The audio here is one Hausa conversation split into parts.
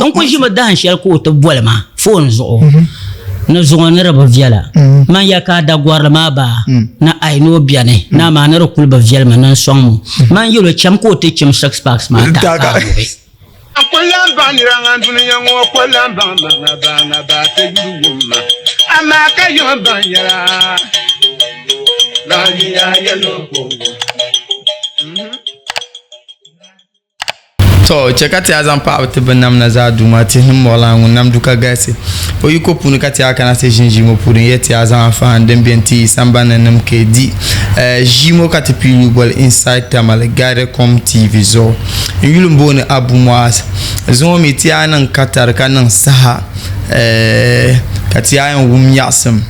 donc ko jima dan shel ko to bolma fon zo na zo na raba viala man ya ka da gwarma ba na aino biane na ma na rokul ba vial man son man yulo cham ko te chim six packs ma ta akola baniranga dunya ngo akola banga ba te guma amaka yo banyara la ya yelo ko so chekati azan pa te benam na za duma ti himola ngunam duka gase o yuko punu kati akana se jinjimo punu yeti azan fa ndembienti sambana namke di jimo kati pi bol inside tamal gare com tv zo yulumbo ne abu moas zo mi ti anan katar kanan saha kati ayan wum yasam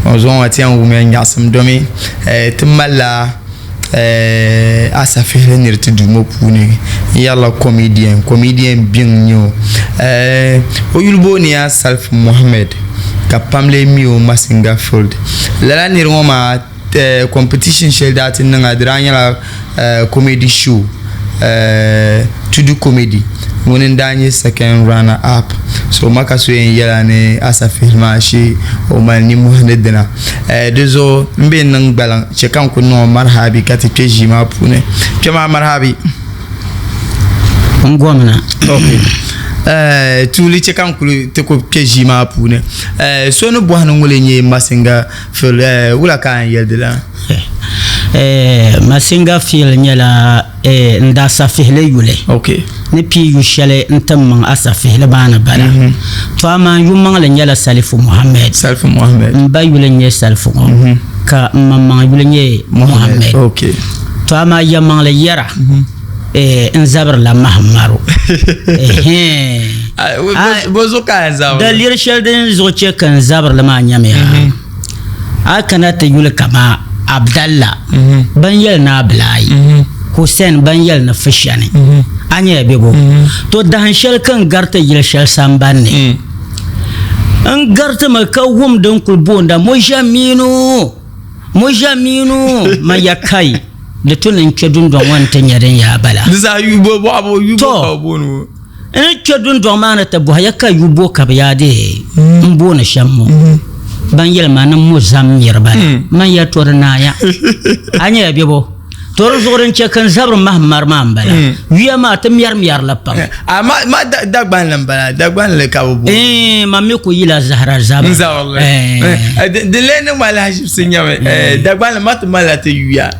o zo wati an wum yasam domi timala asa fere nirti dumo puni yalla comedian bien nyo o yulbo ni ya Salif Mohammed ka pamle mi o Masinga Field la ni roma competition shell that nga dranya la comedy show to do comedy wonen danye second runner up so makaso en yala ne asa filma shi o mani muhammedna dezo mbe nan balan chekan ko no marhabi kati peji ma pune chama marhabi ngomna okay tuli chekan ko te ko peji ma pune so no bo hanan ngole nye Masinga Field wula kan yeldela Masinga Field nyala nda safile yule okay ne pi yu shale ntam asa fihla bana bala to ama yu mangala nyala Salif Mohammed mba yule nye Salif ka mamma yule nye Mohammed okay to ama ya mangala yara nzabar la mahmaru bozo ka nzabar da lir shalden zo che kan zabar la ma nyame akana ta yule kama Abdallah ban yel na Ablai Hussein ban yel na Fishane anya bebo to dan shel kan garta yil shel sambanne an garta ma ka wum don kulbonda mojaminu ma yakai da tunin kedun don wanta nyaren ya bala za yubo babo yubo bonu en kedun don mana ta bo yakai yubo ka ya de mbona shammu ban yel manan muzam yerbala man ya torna ya anya bebo tor zoren che kan zabr mahmar mambala wiya ma tam yar la pam ma dagban lambala dagban le kabu mammi ko yila zahra zaba de lene mala hajib sinyame dagban mat mala te wiya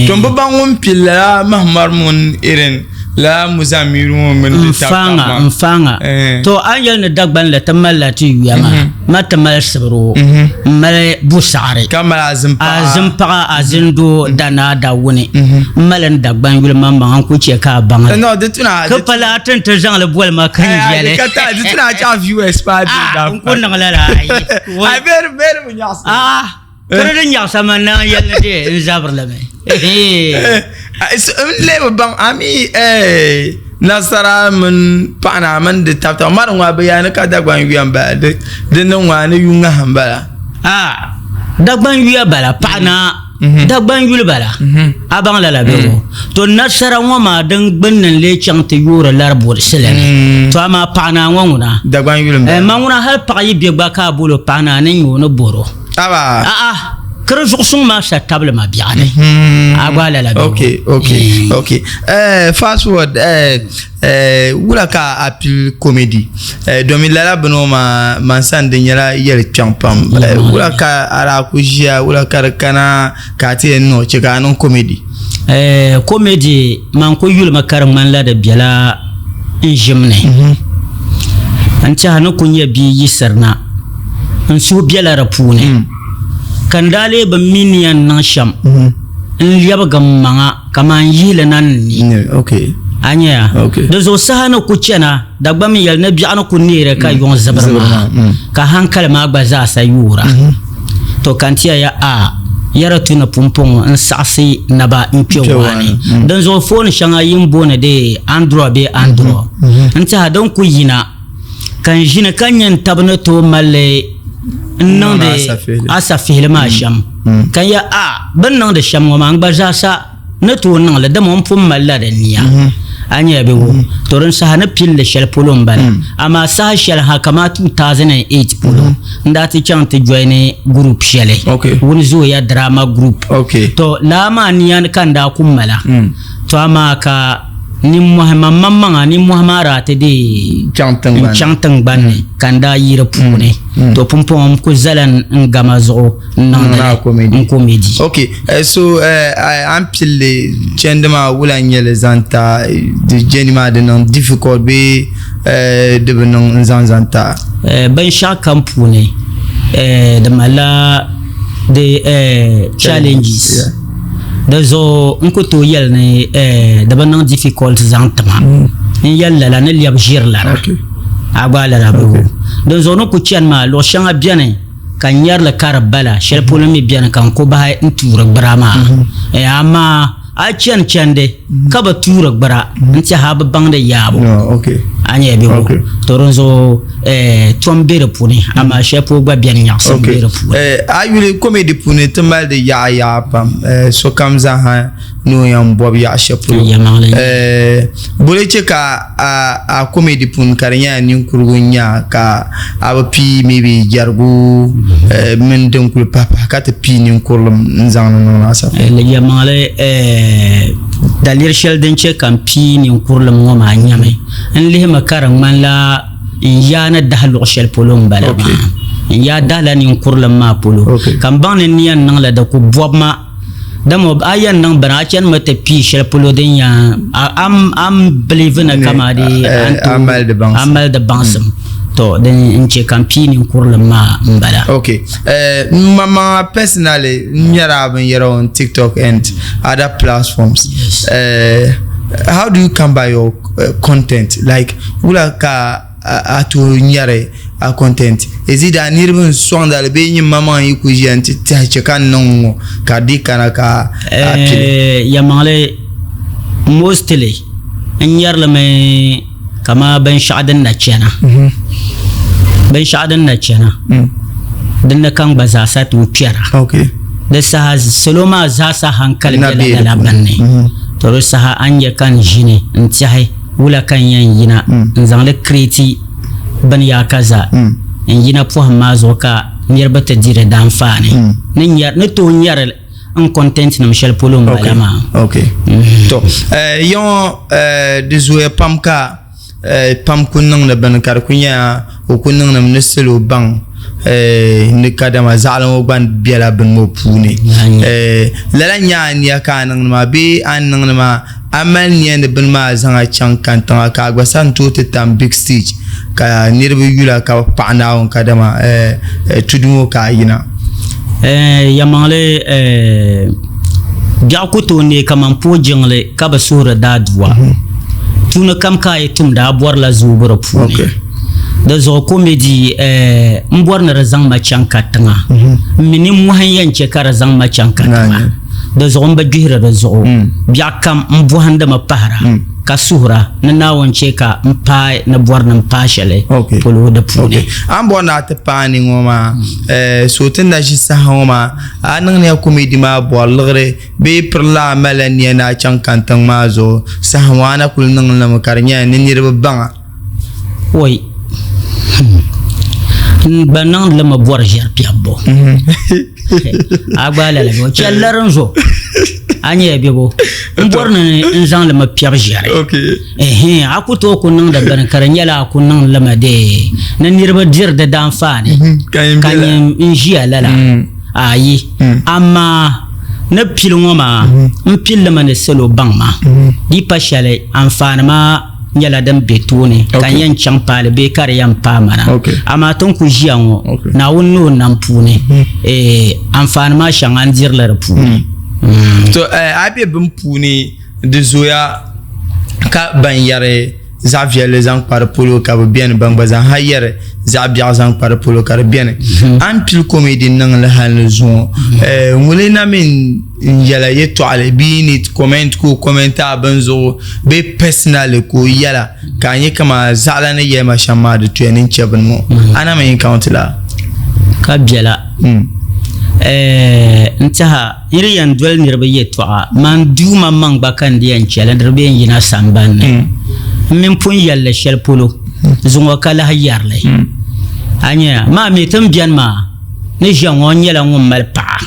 to mbangum pilla mahmar mun iren la muzamiru mun mfanga to anyal ne dagban la tamalla ti wiya ma tamal sabro mal busare kamala azimpa azindo dana da woni malan dagban yul mamma an ku ce ka ban no de tuna ka pala tan ta jan le bol ma kan yele ka ta de tuna cha viewers pa da kun nan la ai ber mun yas kare den ya sama na yelle de zabar la me le ban ami nasara mun pana man de tafta maran wa bayana ka dagban wiyan ba de nan wa ne yunga hambala dagban wiya bala pana dagban yul bala abang la bego to nasara ma dan gbannan le chante yura larbo selene to ama pana nguna dagban yul manguna hal payi bi gba ka bolo pana nan yo no boro aba kare sung ma sa table ma biane agwala la bego okay fast forward wula ka apil comedy domi lala beno ma mansan de nyala yel champam wula ka ara kujia wula kana ka te no cheka non comedy comedy man ko yul makar man la de biala injimne ancha no kunya bi yisarna an su biala rapune kandale ba minian nan sham in yaba gamma kaman yile nan ni okay anya da zo sahana ku cena da gbami yal na bi'ana ku nere ka yon zabarma ka hankal ma ba za sa yura to kantiya ya yara tuna pumpong an sasi na ba in pewani dan zo phone shanga yin bona de andro anta don ku yina kan jina kanyan tabna to malle non de asa filma sham kan ya ban nan da sham ma an ba za sa na to nan la da mun fun malla da niya anya be wo to ran sa na pille shel polo mbala ama sa shel ha kama 2008 polo ndati chante joine group shele woni zo ya drama group to lama niyan kanda kummala to ama ka ni Muhammad rate de chantang ban kanda yira pune to pompom ko zalan ngamazo na comedy so am pile chendema wula nyele zanta de jenima de non difficult be de non zanzanta ban sha kampune de mala de challenges da zo nko to yel ne da ban difficult zantama in yalla la ne liab jirla agala la bu da zo no ku chen ma lo shanga biane kan yar la karabala shel polemi biane kan ko ba ntura brama ama a chen chende ka ba tura bara nti ha ba bang da yabo anya bi wo toronzo tombere puni ama shepo gba biane nya so bere puni ayule comedy puni temal de ya pam so kamza ha no yam bob ya shepo boleche ka a comedy pun karnya ni kurgunya ka abapi maybe jargu men dem kul papa ka te pi ni kurlum nzang no asa le yamale dalir shel denche kampi ni kurlum ngoma nyame en le makaran man la yana dahlu shel polum bala ya dala ni kurlum ma polo kan ban ni yan nan la da ku bobma damo ayan nan barachen mate pi shel polo den ya am believe na kamadi amal de bansam to den inche campaign kurlum ma mbala mama personally nyara ban yero on TikTok and other platforms. How do you come by your content? Like wula ka atu nyare a content is it an irban song that be nyi mama yi ku janti ta chekan non ka dikana ka yamale mostly nyar la me kama ban sha'adan na chena ban sha'adan na chena dan kan baza sa tu piara da sa soloma za sa hankal da labanne to sa anya kan jine ntiai wula kan yan yina nzang le kreti ban ya kaza yina po ma zo ka nirba ta dire dan fane nin yar ne to nyar en content na Michel Polo malama to yon de zoe pamka pam kunang na ban kar kunya o kunang na mneselo bang ne kadama zalamo ban biala ban mo pune la nya ni akanang ma be anang ma amal ni ne ban ma zanga chankan ta ka gwa san to tam big stage ka nirbe yula ka paana on kadama tudumo ka yina yamale jakuto ne kaman po jingle ka ba sura dadwa tuna kam ka yitum da bor la zubura pune da zo comedy mbor na razang ma chankatanga mini muhan yance ka razang ma chankatanga da zo mba juhira da zo biya kam mbuhanda ma pahara ka suhra na nawance ka mpa na bor na mpashale polo da pune ambo na ta pani ngoma so tanda shi sa ngoma anan ne comedy ma bor lgre be perla malani na chankantang ma zo sa wana kul nang na makarnya ni nirba banga oi banang lama bor jar piabo agala la go chalaranzo anya bibo bor na nzang lama piab jar akuto ko nang da ban karanya la ko nang lama de na nirba dir da dan fane kanyem injia lala ayi amma na pilngoma mpil lama ne selo bangma di pashale amfana ma nyala dan betone kan yan champale be kar yan pamana ama ton ku jianwo na wonno nan pune amfan ma shangan dirlar pune to abi bim pune de zoya ka ban yare Xavier les ans par polo ka bien bangbaza hayere Xavier ans par polo ka bien en pile comédie nan la hal zo mulina min yala yeto ale bini comment ko commenta banzo be personal ko yala kanye kama zala ne yema shama de tuenin chebno ana men count la ka biela ntaha iri yan dwel nirba yetwa man duma man bakan diyan chela nirba yina samban min pun yalle shel polo zungo kala hayarle anya ma me tambian ma ne jango nyela ngum mal pa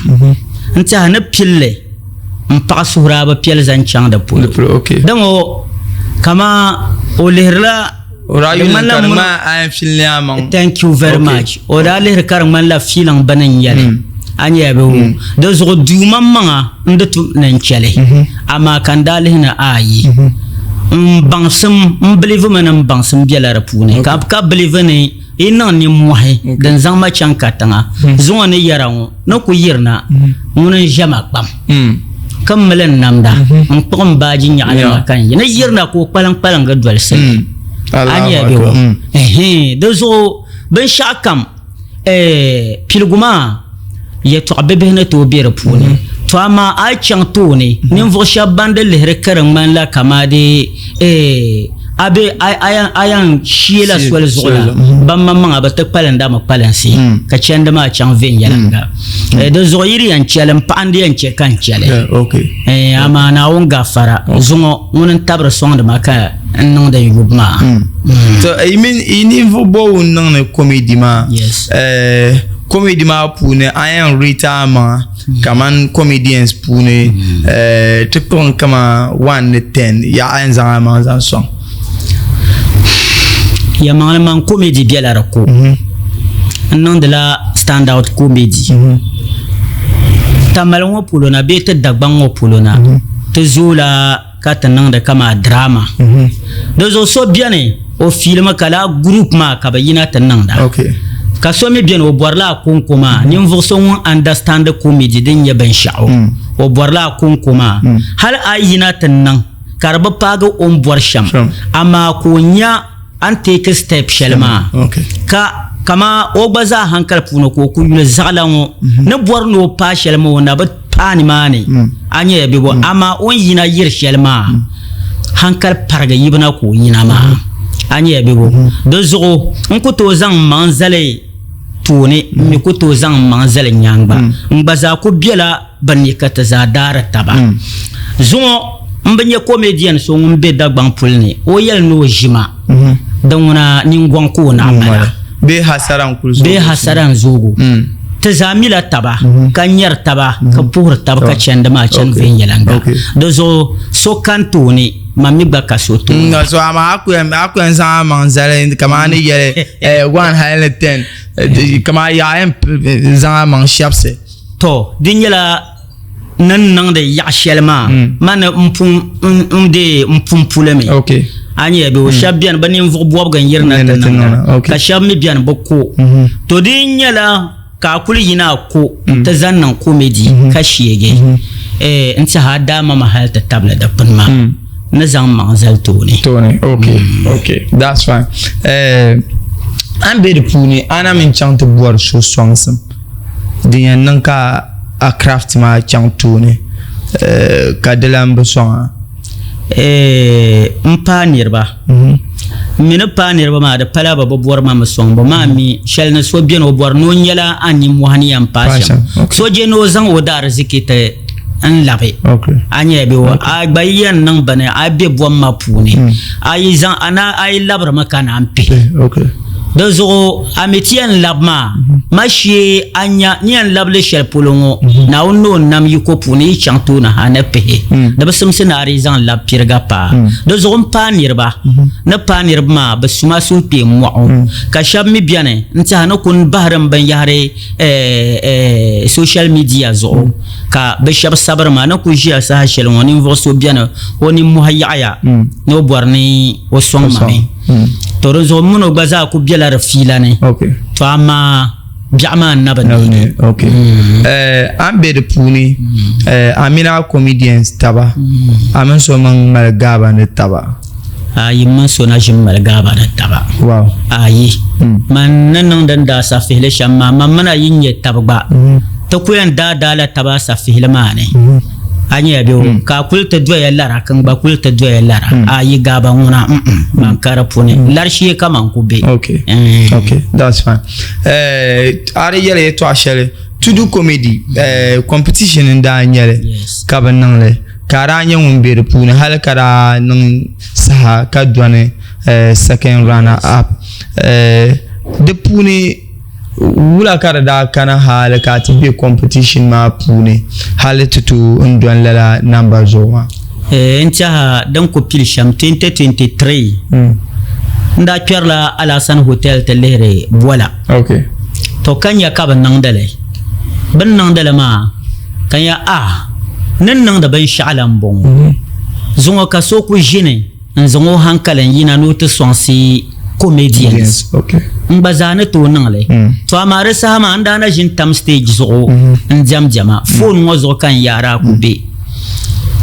ntaha na pille mpa sura ba piel zan chang da polo okay dango kama olirla thank you very much ora le kar man la filang banan yale anya be do zo du mamma ndatu nan chele ama kandale na ayi bangsum believe man bangsum biela rapune ka believe ne ina ni muhe dan zama chankatanga zo ne yarango no ku yirna mun jama bam kammalan namda pom baji nyaana kan yina yirna ko palang ga dwal sai anya be do zo ben shakam pilguma ya to bebe na to bere puni to ama a chang to ne nim vo shabande le rekaran man la kamade abe ayan shiela swel zola bamma manga ba ta palanda ma palansi ka chenda ma chang ven yalanga do zo yiri yan chelam pande yan che kan chele okay ama na on gafara zungo mun tabra sonda maka non da yubma so I mean in vo bo non comedy ma comedy ma pune ayan rita ma kaman comedians pune tipon kama 1 to 10 ya ayan zanga ma zan song ya man comedy biela rako non de la stand out comedy tamalon pulona bete dagbango pulona te zula katanan da kama drama dozo so biane o film kala group ma ka bayina tanan da okay ka so mi bien o borla konkoma ni mvoso understand comedy din ya ben sha'o o borla konkoma hal ayina tanan karba paga on borsham ama ko nya an take step shelma ka kama o baza hankal puno ko ku yule zalango na borno pa shelma wona ba pani mani anya be bo ama on yina yir shelma hankal parga yibna ko yina ma anya be bo do zo on ko to zan manzale tuni mi ko to zan manzale nyangba mbaza ko biela banni kata za dara taba zo mbanye comedian so ngumbe dagban pulni o yel no jima danguna ningwan ko na mala be hasaran zugo ta zamila taba kanyar taba ka pur taba ka chenda ma chan ven yelanga do zo so kanto ni mami ba ka so to so ama aku za manzale kama ni yele 110 kama ya em za man shapse to dinyela nan de ya shelma man mpum pulemi okay anya be o shabian banin vo bo gan yirna tan ka shabmi bian bokko to dinyela ka kuli yina ko ta zannan comedy ka shege inta hada ma mahalta tabla da punma na zan manzal to ne okay that's fine an be de puni ana min chant boar so songsam din nan ka a craft ma chant to ne ka delam bo songa mpa nirba mina pa nirba ma da pala ba boor ma masong ba ma mi shel na so bien o boor no nyala ani mohani am pasha so je no zang o dar zikite an labe anya be wa a bayan nan bane a be bo ma puni ai zan ana ai labar makana ampe do zo ametien labma mashi anya nyan lable shel polongo na onno nam yiko puni chanto na hanepe da basum senari zan lab pirga pa do zo mpa nirba na pa nirba basuma su pe mo ka shab mi biane nta na kun bahram ban yare social media zo ka be shab sabar ma na ku jia sa shel woni vo so biane woni muhayya no borni o song mami torozo muno gbaza ku biela rafilane to ama biama nabani ambe de puni amina comedians taba amen so man malgaba ne taba ayi man so na jim malgaba ne taba wow ayi man nan dan da sa fele shamma man mana yinye tabba to kuyan da la taba sa fele mane anya be ka kulta doya lara kan ba kulta doya lara ayi gaba nguna man karapune larshi kaman kube okay that's fine ari yele to ashele to do comedy competition in da nyere ka ban nan le kara nya mun be puni hal kara nan saha ka dwane second runner up de puni wula kara da kana hal ka tibe competition ma puni hal tutu ndwan la number zoma ntia dan ko pil sham 2023 nda pierla Alassane Hotel telere voilà okay to kanya ka ban nan dale ma kanya nan da ban sha'alan bon zungo ka so ku jine nzongo hankalan yina no to sonsi comedians okay mbazana to nan le to amare sama anda na jin tam stage zo njam jama phone ngo zo kan yara ku be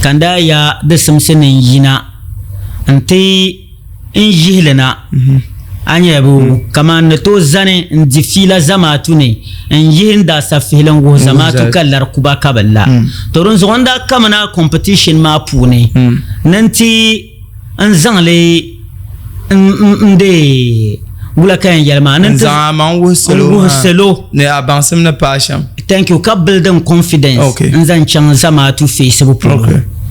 kanda ya da samsinin yina anti in jihlana anyabu kama na to zane ndi fila zamatu ne in yihinda sa filan go zamatu kallar kuba kaballa to ron zonda kama na competition ma pune nanti an zangle nde wula kan yalma nan zaman wuselo ne abansim na passion thank you ka building confidence nzan chan zamatu Facebook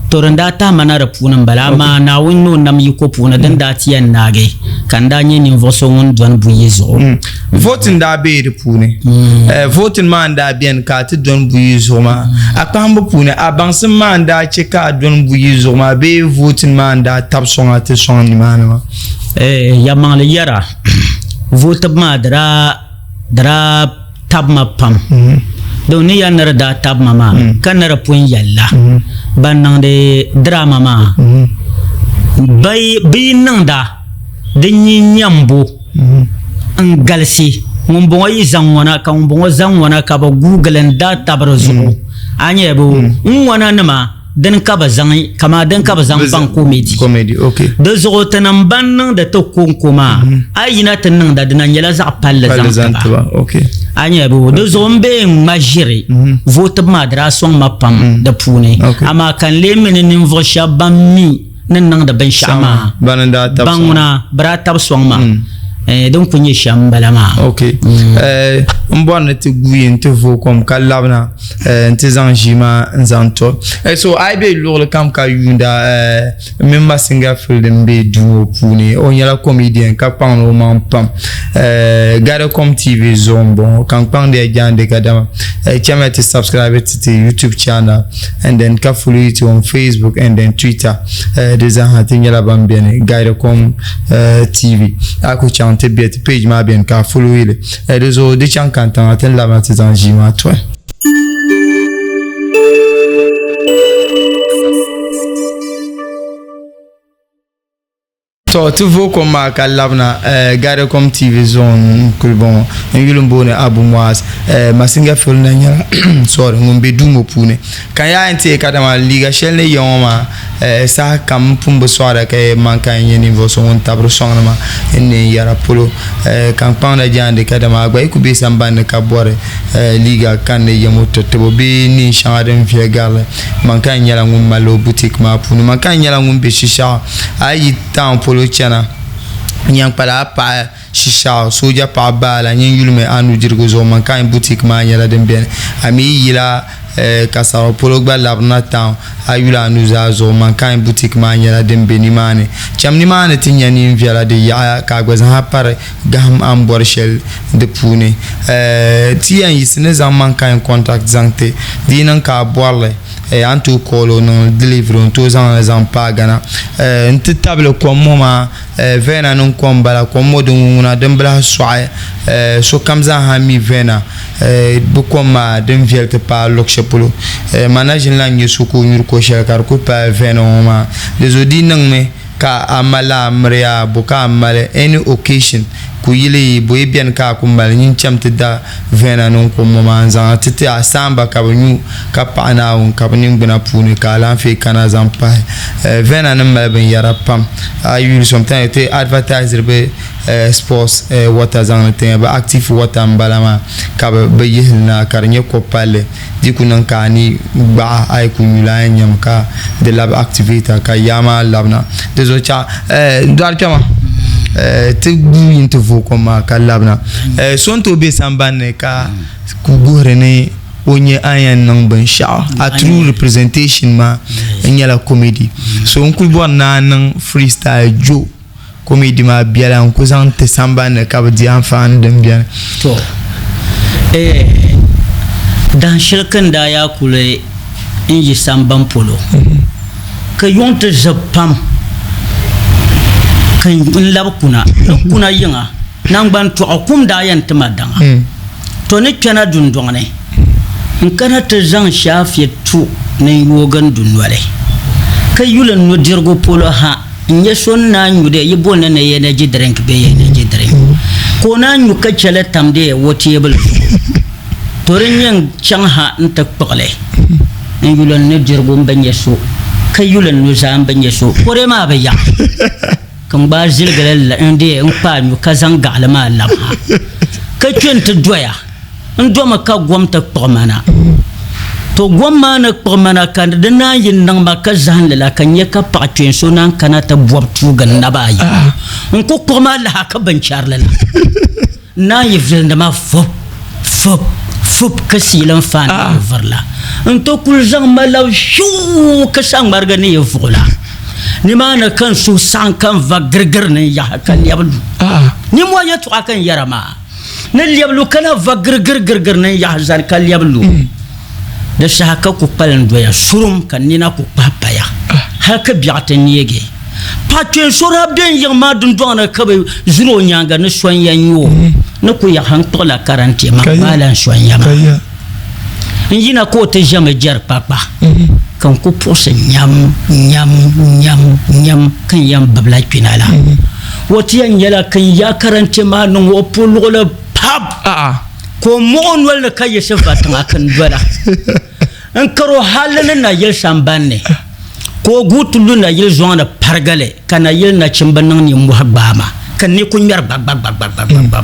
toranda ta manara punan bala ma na wonno nam yiko puna dan datiyan nage kanda nye ni voso won don buyizo voting da be de pune voting man da bien ka ti don buyizo ma akamba pune abansin man da che ka don buyizo ma be voting man da tab songa te son ni man ya mangale yara vote ma dra tab ma pam don ni yanar da tab mama kanara pun yalla banang de drama ma bay nanda de nyambo ngalsi ngombo yi zangwana ka ngombo zangwana ka ba google nda tabrazu anyebo ngwana nama den ka ba zangi kama den ka ba zang ban comedy okay de zo tanam ban de to konkoma ayina tan da dinan yala za palla zang okay anyebo de zombe majiri vote madra song mapam da pune ama kan le menin vo shabami nan da ban shama bananda tab banguna brata song ma donc kunye shambala ma okay mbon te guyen te vo comme kalabna te zanjima nzanto so I be lor kam ka yunda memba singa field mbe du puni on yala comedian ka pano man pam gare comme TV zombo kan pande jande kadama chama te subscribe to YouTube channel and then ka follow it on Facebook and then Twitter des hatin yala bambene gare comme TV ako chante biet page ma bien ka follow ile des o de chan kantan aten la mati zanjima toi so tu vo comme ka labna gare comme TV zone kulbon ngilum bone abu moas masinga fol na nya sorry ngombe dumo pune kan ya ente kadama liga shelle yoma sa kam pumbo soara ke manka nyeni vo so on tabro sonama enne yara polo kan panda jande kadama gba ku be sambane ka bore liga kan ne yemo totebo be ni shaadem fie gale manka nyala ngum malo boutique ma punu manka nyala ngum be shisha ayi tan polo chana nyang para pa shisha soja pa bala nyen yulme anu jirgo zo man kan boutique ma nyala dem ben ami yila kasaro polo gba labna town ayula anu za zo man kan boutique ma nyala dem ben imane chamni mane tinyani viala de ya ka gwa ha pare gam am borshel de pune tiyan yisne zam man kan contact zante dinan ka borle antu kolo no deliver on to zan pagana nti table ko moma vena non kombala ko modu nguna dembla soa so kamza ha mi vena bu koma dem vierte pa lokshapolo managin la nyesu ko nyur ko shakar ko pa vena ma les odi nang me ka amala mria buka amale any occasion ku yili boy bien ka ku mal nyin chamte da vena non ko moma nzan tete asamba ka bunyu ka pana on ka bunyu bina puni ka lan fe kana zampa vena nan mal ben yara pam ayu sometimes te advertiser be sports water zan te ba active water mbalama ka be yihna karnye ko pale dikunan ka ni ba ay ku nyula nyam ka de lab activity ka yama labna dezocha dar chama te guin te vo comme ka labna son to be sambane ka ku gore ne onye ayan nang ban sha a true representation ma nyala comedy so on kulbo na nang freestyle jo comedy ma biala on ko zante samba na ka di enfant dem bien to dan shirkan da ya kule inji samban polo ka yonta zapam kan lab kuna yinga nan ban to akum da yan tamadanga to ne kana dundongane in kana ta zan shafe tu ne yogan dunwale kai yulan no dirgo polo ha in ya sonna nyude yibo ne ne yana ji drink be yana ji drink ko na nyu ka chele tamde wotable to ren chang ha nta pole in yulan ne dirgo banye so kai yulan no zan banye so kore ma ba ya kan ba zilgalal inde in pa nyu ka zan galama lamha ka twenta doya ndoma ka gwamta pamana to gwamma na pamana kan da na yin nan ba ka zan la kan ya ka pa twen so nan kana ta bwabtu gan na bayi in ko kuma la ka ban charla na yi venda ma fop ka silan fan varla in to kul zan malaw shu ka san marga ne ya fula ni ma na kan su san kan va girgir ne ya kan yablu ni mo ya to akan yarama na liablu kana va girgir ne ya hazar kan liablu da shaka ku palan doya surum kan ni na ku papaya haka biata niege patwe sura ben yang ma dun dona ka be zuro nyanga na sonya nyo na ku ya han tola karante ma balan sonya ma injina ko te jame jar papa kan ku posa nyam kan yam babla kinala wati yan yala kan ya karante ma no opolo la pap ko mon wala kay se fatanga kan dola an karo halana na yel sambanne ko gutulu na yel zona pargale kana yel na cimbanan ni muhabbama kan ni kunyar bag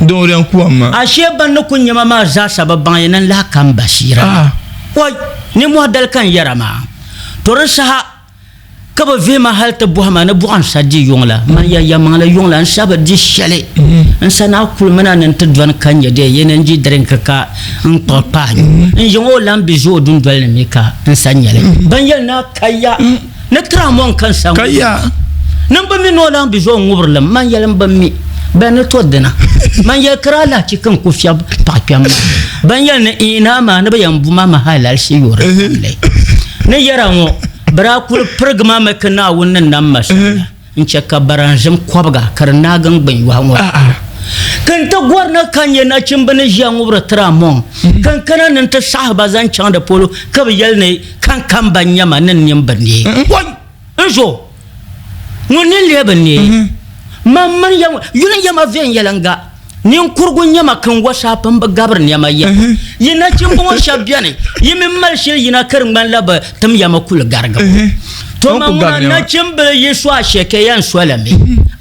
don ren ku amma ashe ban na kunyama ma za sababan yanan la kan basira wai ni mu dal kan yarama to rasaha kaba ve ma halta buhama na buhan sadi yongla man ya yamala yongla an saba di shale an sana kul mana nan tadwan kanya de yenen ji daren ka an papa in yongo lambi zo dun dal ne ka an sanyale ban yal na kaya na tramon kan san kaya nan ba mi no lambi zo ngubrlam man yal ban mi ban to dana man ya krala ci kan ku fiya papiyam ban yal na ina ma na bayan buma ma halal shi yore ne yara mo bara kul pragma ma kana wannan nan masala in ce ka baranjim kwabga karna gan ban yi wa kan ta gwarna kan yana cin bane jiyan ubra tramon kan kana nan ta sahaba zan can da polo ka yal ne kan banya ma nan nim bane wai enjo ngonin le bane mamman yunan yama ven yalanga nin kurgun yama kan wasa pan ba gabar ne yama ya yina cin bon shabiane yimin malshi yina karin ban laba tam yama kul garga to mamma na cin bele yesu a sheke yan swalame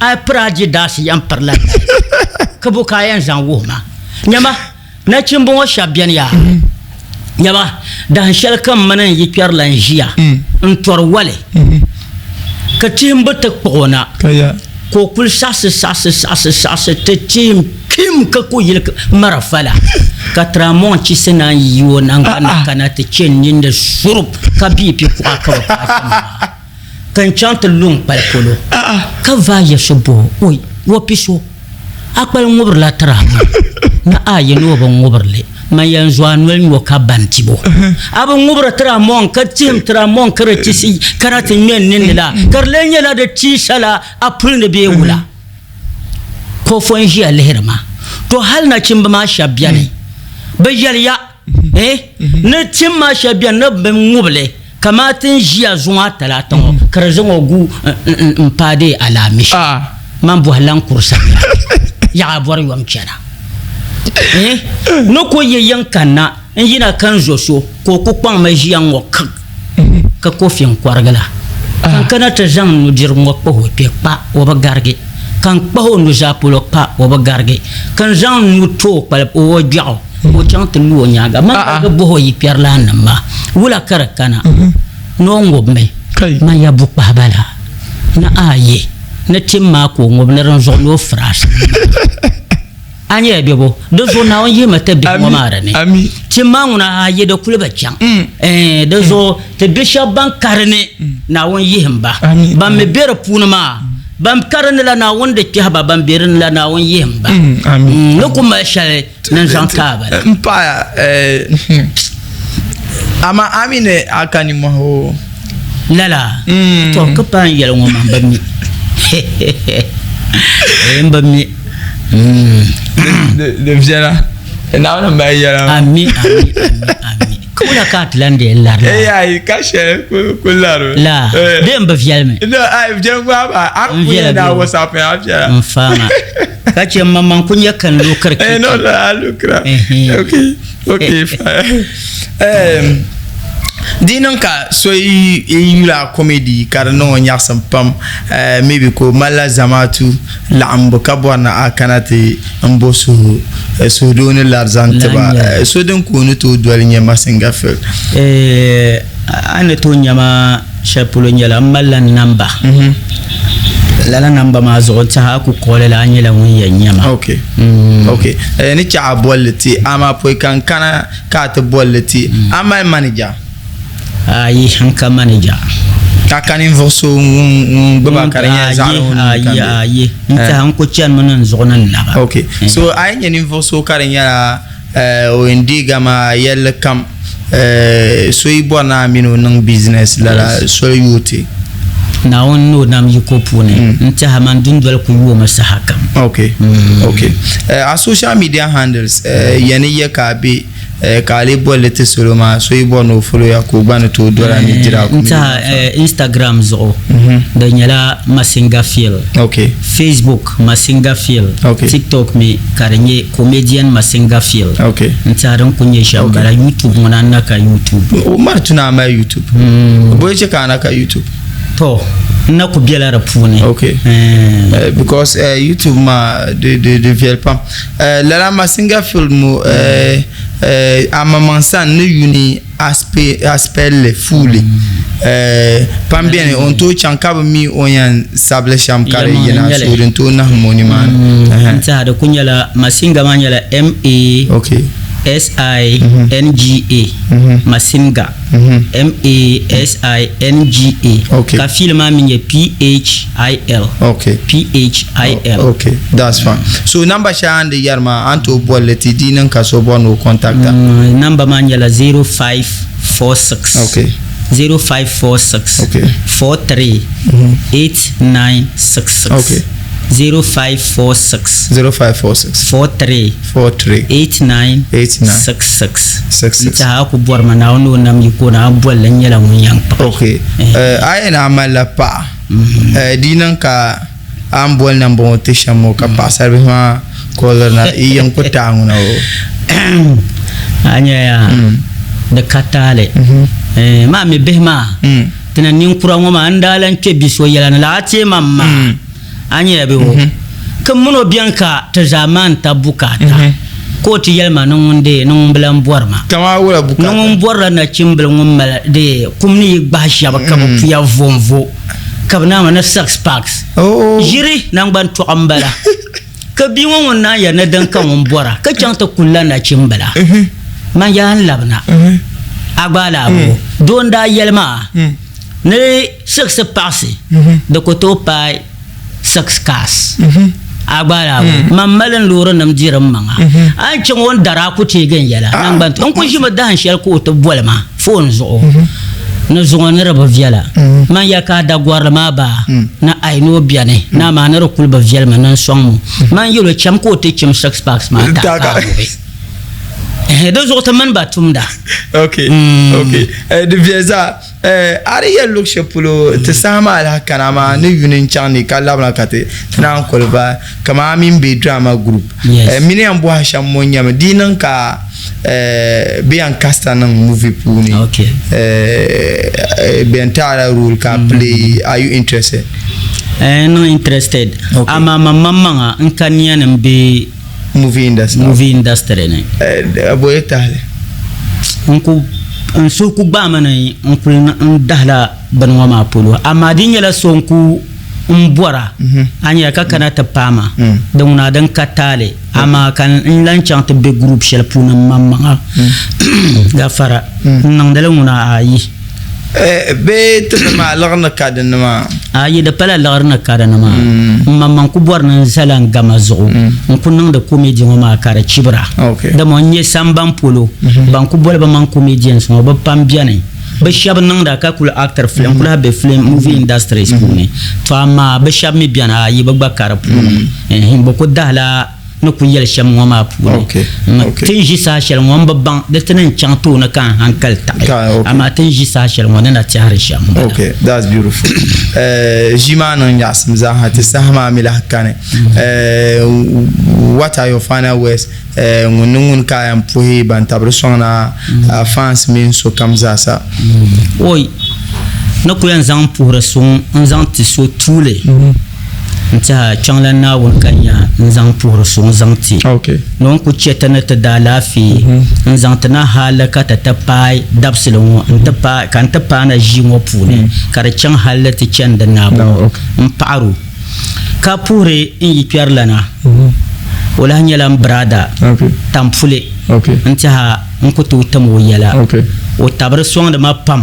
a praji das yan parla kabo kayan zan woma nyama na cin bon shabiane ya nyama dan shalkan manan yikyar lanjiya in torwale ka cin bata kona kaya ko kul sase te tim kim ka ko yil marafala ka tramon ci sena yiwo nan kana te chen da surup ka bi pi ko aka kan chante lung pal polo ka va ya sobo oi wo piso akpal ngobr la tra na aye no ba ngobrle mayan zwanwel ngo ka bantibo aba ngobra tramon ka tim tramon kare ci si karate men nin la karlenya la de ci sala apul ne be wula ko fon ji alherma to hal na cimba ma shabiane ba yalya ne cimma shabiane na be ngoble kamatin ji azwa talatan karzon ogu mpade alamish man bu halan kursa ya bor yom kena no ko ye yankana yina kan zoso ko ko kwan ma jiyan wok ka ko fin kwargala kan kana ta jan nu dir mo ko ho pe pa o ba garge kan pa ho nu ja pulo pa o ba garge kan jan nu to pal o jaw o chant nu o nyaga ma ga bo ho yi perla na ma wula karakana no ngob me ma ya bu pa bala na aye na timma ko ngob na ran zo no fras anya bebo do zo na on yema tebbi mo mara ne chimanguna ha yeda kulba chang da zo te bisha ban karne na won yihimba ban me bere punama ban karne la na won de kihaba ban bere la na won yihimba no kuma shale nan zankaba mpa ama amine akani mo lala to kapan yel ngoma bammi bammi de viera na na ba yara ami kula ka tlande lar ay ka she kularo la dem ba vialme no ay jengwa ba an kuya da whatsapp ya fiara mfama kace mamman kunya kan lokar ki no la lukra okay dinanka so yula comedy karno nyasam pam maybe ko mala zamatu lambo kabwana akanati ambosu so don larzante ba so den ko no to dwal nyama singa fel ane to nyama chapulo nyala mala namba lala namba ma zo ta ku kole la nyela mun nyama okay ni cha bolti ama poy kan kana ka to bolti ama manager ayi hanka manager kakan invoso baba karanya zaro ayi nta hanko chan manan zonan na okay so ayi nyen invoso karanya o indiga ma yel kam so ibona mino nang business la so yuti na wonno nam yiko pune nta haman dundwal ku yo masahakam okay a social media handles yani yakabe kale bolete soloma so ibono follow ya ko bana to dora ni dira ko nta Instagram zo da nyala Masinga Feel okay Facebook Masinga Feel TikTok mi karanye comedian Masinga Feel okay nta ran kunye shambara YouTube munana ka YouTube o martuna ma YouTube boye kana ka YouTube to na ku biela rapune okay because YouTube ma de viel pam la Masinga Feel mo amamansan ne yuni aspect le fuli pam bien on to chankaba mi oyan sable sham kare yana so to na monument nta da kunyala Masinga manyala MA okay SINGA Masinga MASINGA ka filma minye PHIL okay okay that's fine so number shande yarma anto bolleti dinan ka so bono contacta number manyala 0546 okay 0546 okay 43 8966 okay 0546 43 8966 ta ku bor mana wono nam yiko na bolle nyela mun yang okay ayena amala pa dinan ka am bol nam bon te chamo ka pasar ma color na iyang ko tangu na o anya ya de katale ma me behma tena nin kurango ma andalan ke biso yala la ce mamma anya be wo kan muno bianka ta zaman ta bukata ko ti yelma non blan borma kama wala bukata non borra na cimbel ngummal de kumni gbasha ba kam fiya vonvo kabna ma na sex packs jiri nan ban to ambala ka bi won na ya na dan kan bora ka canta kullana cimbala man ya labna agbala bo don da yelma ne sex packs de ko to pai sex cars agbara mammalan loro nam jiran manga an cin won dara ku te gan yala nan ban an kun shi madan shel ko to bolma phone zo na zo ne raba viala man ya ka da gwarma ba na aino biane na ma na rukul ba vial man son man yolo cham ko te chim sex packs ma ta do zo ta man ba tumda okay de vieza ari look shepulo te sama ala kanama ne yunin chani kala bla kate na kolba kama min be drama group mini ambo hasha monya dinan ka be an casta nan movie puni be entire role ka play are you interested no interested ama mamma nkania nan be movie industry ne boye tale nku nsuku ba mana nku ndahla banwa ma polo ama dinyala sonku mbora anya ka kana ta pama don na dan katale ama kan lan chante be group shel puna mamma gafara nan daluna ayi be tama lagna kadanma ayi da pala lagna kadanma mamman ku borna salan gamazo kunnan da comedy ma kara chibra da monye samban polo ban ku bolba man comedians mo ba pambiane ba shab nan da ka kula actor film kula be film movie industry spune to amma ba shab mi biana ayi ba bakara pune himbo ko dala no ku yel sham ngoma pune tin jisa shel ngom ba ban de tenen chanto na kan hankal ta amma tin jisa shel ngona na tiar sham okay that's beautiful jima nan yas mza hati sahma mila kane what are your final words ngunun kayam puhi ban tabru sona fans min so kamza sa oi no ku yan zan pura sun zan ti so tule nta changla na won kanya nzang pour so nzangti okay non ku chetana ta dalafi nzangtana halaka ta tapai dabsilo nta pa kan ta pa na jingo pune kare chang halati chenda na bo mparu ka pure in yipyarlana wala nyalam brada okay tampule okay nta nkutu tamo yala okay o tabar son de ma pam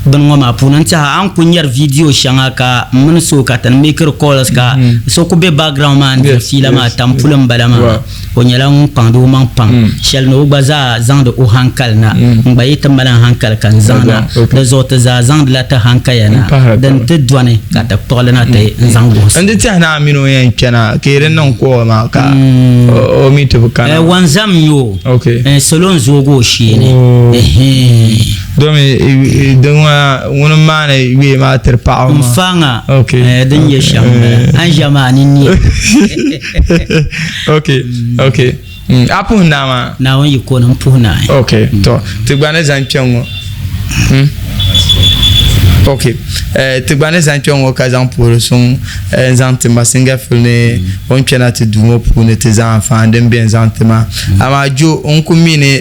ben ngoma punanta an kunyar video shanga ka mun so ka tan maker calls ka so ko be background man filama tampulam balama o nyala un pando man pam shel no baza zang de o hankal na mbayi tambalan hankal kan zana de zota za zang de la ta hankayana dan te douane ka ta tolena te zango ande tana amino yan kana keren non ko ma ka o mi to kana wanzam yo okay selon zogo shine domi dungwa wona mane wi ma ter paama mfanga okay den ye shamba an jamani ni okay apu nama na won yiko nan puna okay to tigbane zanchongo okay tigbane zanchongo ka zan pour son zante masinga filne on chena te dumo pour ne tes enfants dem bien zantema ama jo on kumine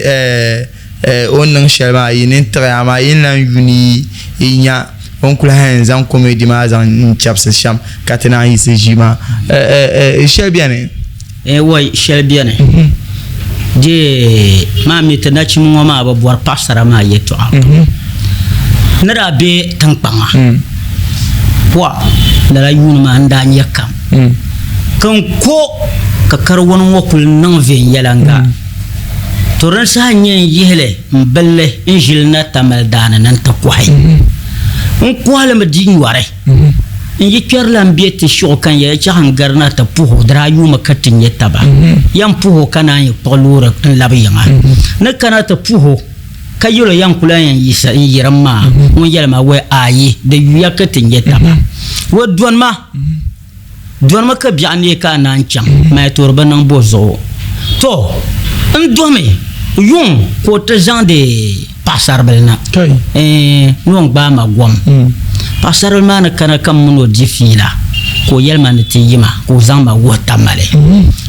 on nan shelma yin trama yin lan yuni inya on kula hanzan comedy ma zan chapse sham katena yise jima shelbiane way shelbiane je ma mi tana chimu ma ba bor pasara ma yeto nara be tankpanga wa dala yuni ma nda nyakam kan ko ka karwon wokul nan ven yalanga toran sa nyen yele mbelle injilna tamal dana nan ta kwai on kwala ma din ware in yi kyarla mbiyete sho kan ya ci hangarna ta puho dra yuma katin yetaba yan puho kana yi polura in labiyama na kana ta puho kayulo yan kula yan yisa in yiramma mun yelma we ayi da yuya katin yetaba wo duwan ma ka bi'ani ka nan cham ma torba nan bozo to ndome yung ko te gens de pasar belna non ba ma gwam pasar man kana kam muno difila ko yelma ne tiyima ko zamba wota male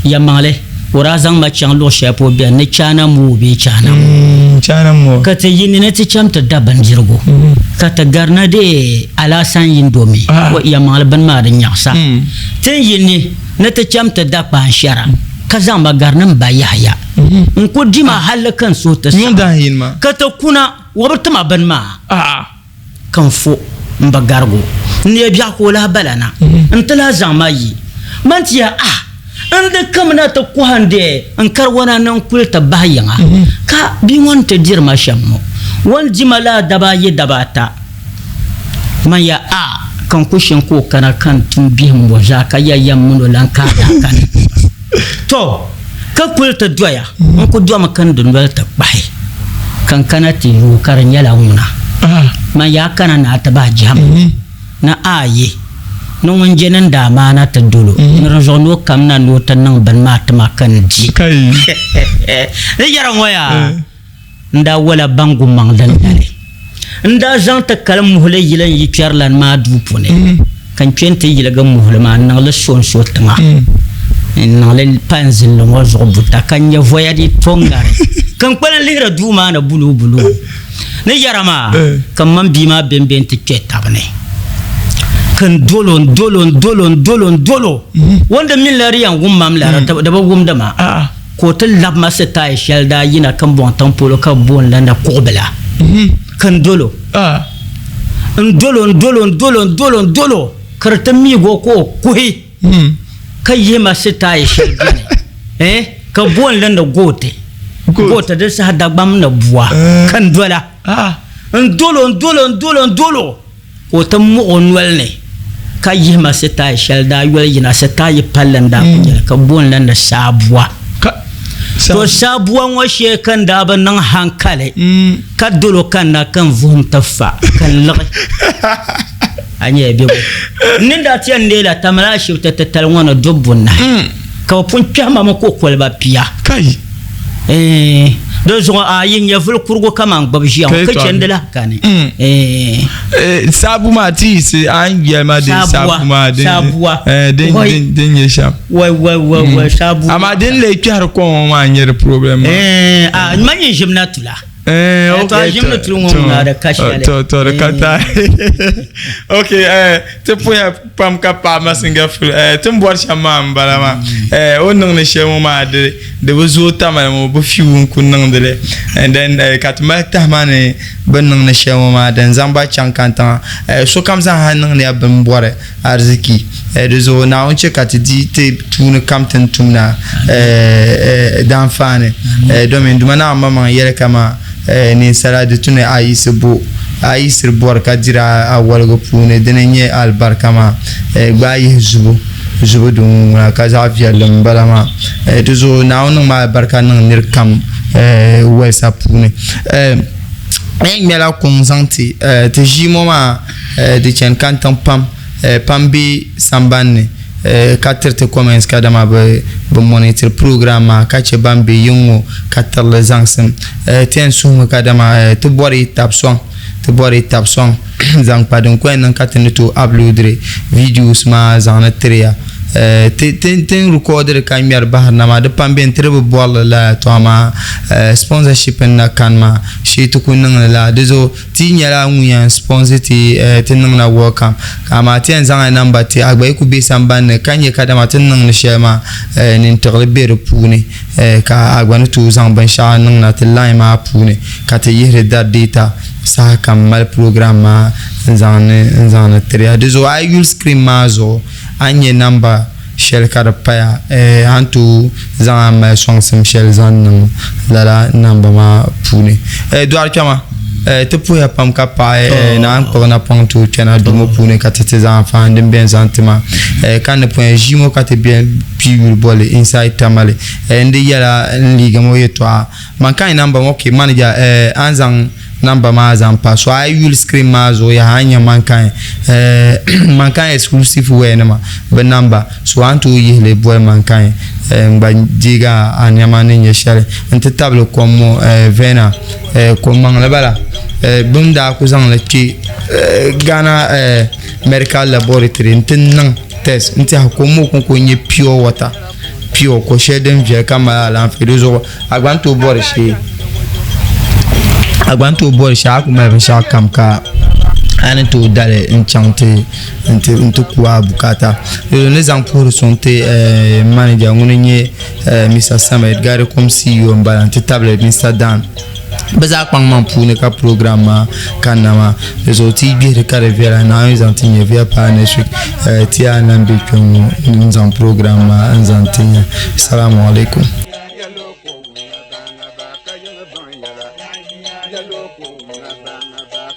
ya male ora zamba chang lo shepo be ne chana mu be chana mo ka te yini ne ti chamta daban jirgo ka ta garna de ala san yindomi wa ya male ban ma da nyasa ten yini ne te chamta da ban shara ka zamba garnan ba yahya ko dima halakan so ta sa ka ta kuna wabartama ban ma kan fo mbagargo ne biya ko la balana ntala zamayi mantiya anda kamna ta ku hande an karwana nan kulta bayanga ka bi wonta dirma shammo wal jimala dabaye dabata maya kan kushin ko kana kan tumbi mo jaka yayam mun lanka kan to ka kulta doya ko doma kan dun ta bai kan kana ti yu karan yala nguna ma ya kana na ta ba jam na aye no wonje nan da mana ta dolo no jono kam na no tan nan ban ma ta makan ji kai ne yaran waya nda wala bangu mangdan dare nda janta kalam muhle yilan yi pierlan ma du pone kan pente yilaga muhle ma nan la son tanga nan le panzil lo zo buta kan ya voya di tongare kan kwana lira du ma na bulu ne yarama kan man bi ma bemben ti tabane kan dolo wanda min lari yan gumam la da ba gumda ma ko ta labma se ta shelda yina kan bon tampolo ka bon landa kobela kan dolo dolo karta mi go ko kuhi kai yema se ta shelda ka bon landa gote da sa da bam na buwa kan dola dolo o ta mu onwal ne ka yema se ta shelda yol yina se ta yi pallanda ka bon landa sabuwa to sabuwan washe kan da ban nan hankale ka dolo kan na kan vuhum tafa kan lagi anye bebo ninda tiyan lela tamala shi ta talwana dubbun na ka pun chama mako kolba piya kai do zo yin ya ful kurgo kaman babji an ka cendela kane sabu ma ti se an yema de sabu ma de den ye sham wai sabu ama den le kyar ko ma nyer problem manye jimna tula okay jimna tulu na da kashale to da kata okay te poya pam ka pa masinga ful tum bor shama mbalama onang ne shemo ma de wozo tamale mo bo fiwun kunang de and then kat malta mane benang ne shemo ma dan zamba chankanta so kam za hanang ne abin bore arziki de zo na on che kat di te tunu kamten tumna dan fane domin dumana mama yere kama ni salade tune ayisir bor ka dira awalgo pune denenye albarkama gbayi zubu dum ka zavia lambalama tuzo naunu ma barka nan nirkam wesa pune mela konsanti te jimo ma de chen kantam pambi sambanne katerte commence kadama be monitor programme kache bambe yungo katal zangsem ten sum kadama to bori tap song zang padon ko nan katene to uploadre videos ma zanatria ten recorder kamera bahar na ma de pambe entrebe bol la to ma sponsorship na kanma shi to kunnan la dezo ti nyala nguya sponsor ti tin na welcome kama ten zanga number ti agba ku be samban kanye kadama tin nan shema nin terbe pune ka agba no to zang ban sha nan na tilai ma pune ka te yire da data sa kamal programme zane tria dezo ayul screen mazo anye number shell karpaya antu zama songsim shell zan la number ma pune doar kama te puya pam kapa na an na pontu chana dumo pune katete zan fa ndem bien zantima kan ne point jimo kate bien piul bole inside tamale ndi yala liga mo yetwa man kan number mo ke manager anzang number ma zampa so I will screen ma zo ya hanya mankan exclusive we na ma be number so antu yele boy mankan ngba diga anyama ne nyeshale ente table comme vena comme man la bala bunda ku zang la ki Ghana medical laboratory ntin test nti hakomo ko nye pure water pure ko shedem je kama la fedozo agbanto borishi agbanto bor sha ku ma sha kam ka ani to dale enchante into kwa bukata le zan pour sonte manager ngunye Mr Samed gare comme CEO mbalante table Mr Dan baza kwang man pune ka programme kanama les outils bi rekare vera na nzantinye via partnership tia nambi ko nzan programme nzantinye assalamu alaikum.